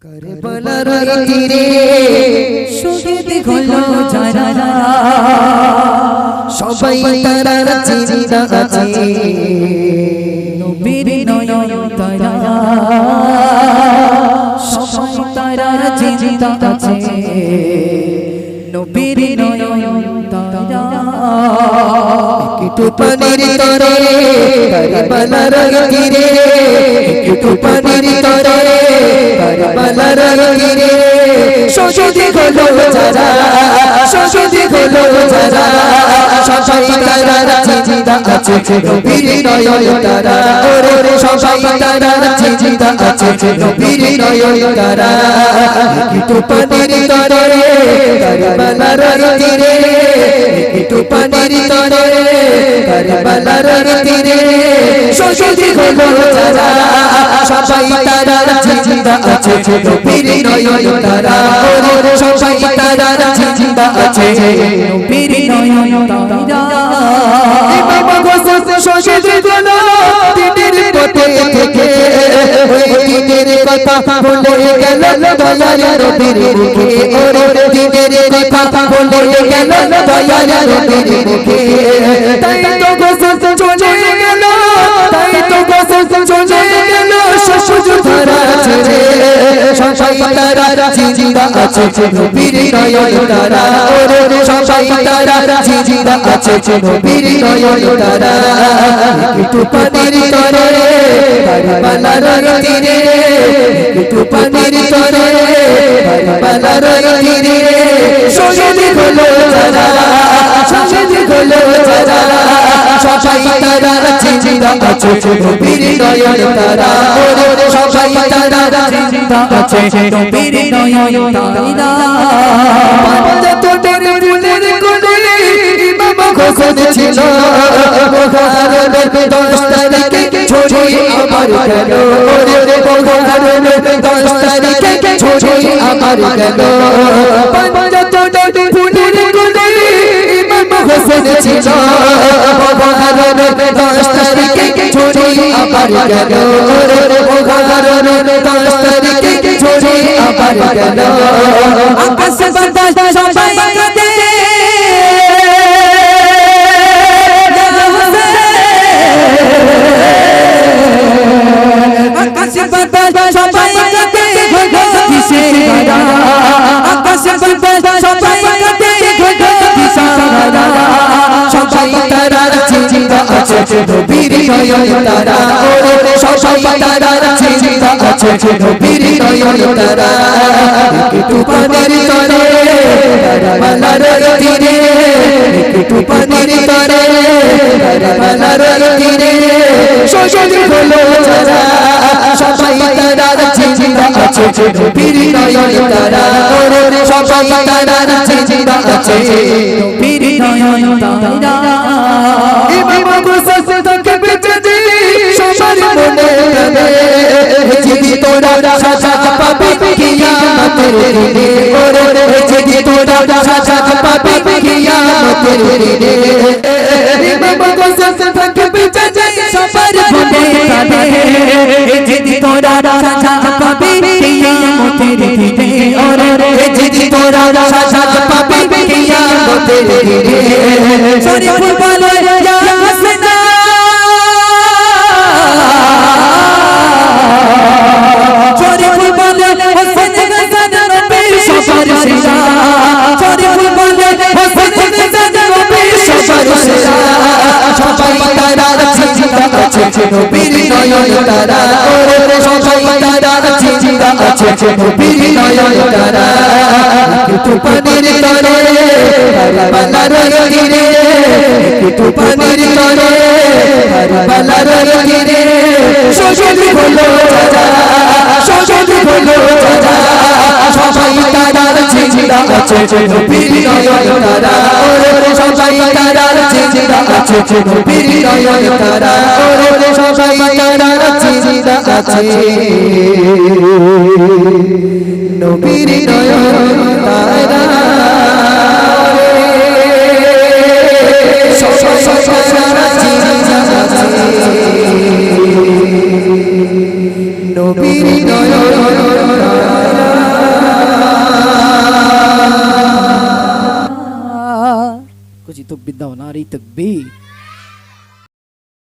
কারবালার তীরে শহীদ হলো যারা সবাই তারা জিন্দা আছে নবীর নয়ন তারা সবাই তারা জিন্দা আছে নবীর নয়ন তারা একটু পানির তরে কারবালার তীরে একটু পানির তরে কারবালার তীরে শহীদ হলো যারা শহীদ হলো যারা সবাই তারা জিন্দা আছে নবীর নয়ন তারা ওরে সবাই তারা জিন্দা আছে নবীর নয়ন তারা একটু পানির তরে কারবালার তীরে একটু পানির তরে কারবালার তীরে শহীদ হলো যারা সবাই তারা জিন্দা আছে নবীর নয়ন তারা ওরে সবাই তারা জিন্দা আছে নবীর নয়ন তারা ইমাম হোসেন শহীদ হলো দিনের পথে থেকে ওই দিনের কথা বলে গেল দয়াল নবীর মুখে ওরে দিনের কথা বলে গেল দয়াল নবীর মুখে তাই তো হোসেন চলে গেল তাই তো হোসেন চলে গেল শ্বশুর ধরা ছেড়ে সবাই তারা জিন্দা আছে নবীর নয়ন তারা ওরে সবাই তারা জিন্দা আছে নবীর নয়ন তারা একটু পানির তরে কারবালার তীরে একটু পানির তরে কারবালার তীরে শহীদ হলো যারা শহীদ হলো যারা সবাই তারা জিন্দা আছে নবীর নয়ন তারা ওরে সবাই তারা জিন্দা আছে নবীর নয়ন তারা পাঞ্জাতনের ফুলের কোলে ইমাম হোসেন ছিল মুহাররমের 10 তারিখে ছড়িয়ে আমার গেল ওরে মুহাররমের 10 তারিখে ছড়িয়ে আমার গেল পাঞ্জাতনের ফুলের কোলে ইমাম হোসেন ছিল মুহাররমের 10 তারিখে ছড়িয়ে আমার গেল ওরে মুহাররমের 10 তারিখে ছড়িয়ে আমার গেল আকাশ বাতাস সবাই কাঁদে আকাশ বাতাস সবাই কাঁদে কিসের গাড়া আকাশ বাতাস সবাই কাঁদে কিসের গাড়া সবাই তারা জিন্দা আছে নবীর নয়ন তারা ওরে সবাই তারা জিন্দা আছে নবীর নয়ন তারা একটু পানির তরে কারবালার তীরে একটু পানির তরে কারবালার তীরে শহীদ হলো যারা সবাই তারা জিন্দা আছে নবীর নয়ন তারা ওরে সবাই তারা জিন্দা আছে নবীর নয়ন তারা ইমাম হোসেন তাকে বেঁচে দিয়ে সবার মনে প্রাণে যদি তোরা সাজা পাবি কিয়ামতের দিনে ওরে যদি তোরা সাজা পাবি কিয়ামতের দিনে ইমাম হোসেন তাকে বেঁচে দিয়ে সবার মনে প্রাণে যদি তোরা সাজা পাবি কিয়ামতের দিনে ওরে যদি তোরা সাজা পাবি কিয়ামতের দিনে শরীফ বলে ইয়া হাসনা শরীফ বলে হোসেন গাজা নবীর সবার সেরা শরীফ বলে হোসেন গাজা নবীর সবার সেরা সবাই তারা জিন্দা আছে নবীর নয়ন তারা ওরে সবাই তারা জিন্দা আছে নবীর নয়ন তারা একটু পানির তরে কারবালার তীরে একটু পানির তরে কারবালার তীরে শহীদ হলো যারা শহীদ হলো যারা সবাই তারা জিন্দা আছে নবীর নয়ন তারা ওরে সবাই তারা জিন্দা আছে নবীর নয়ন তারা ওরে সবাই তারা জিন্দা আছে নবীর নয়ন তারা নবীর নয়ন খুশি তকবীর দাও নারী তকবীর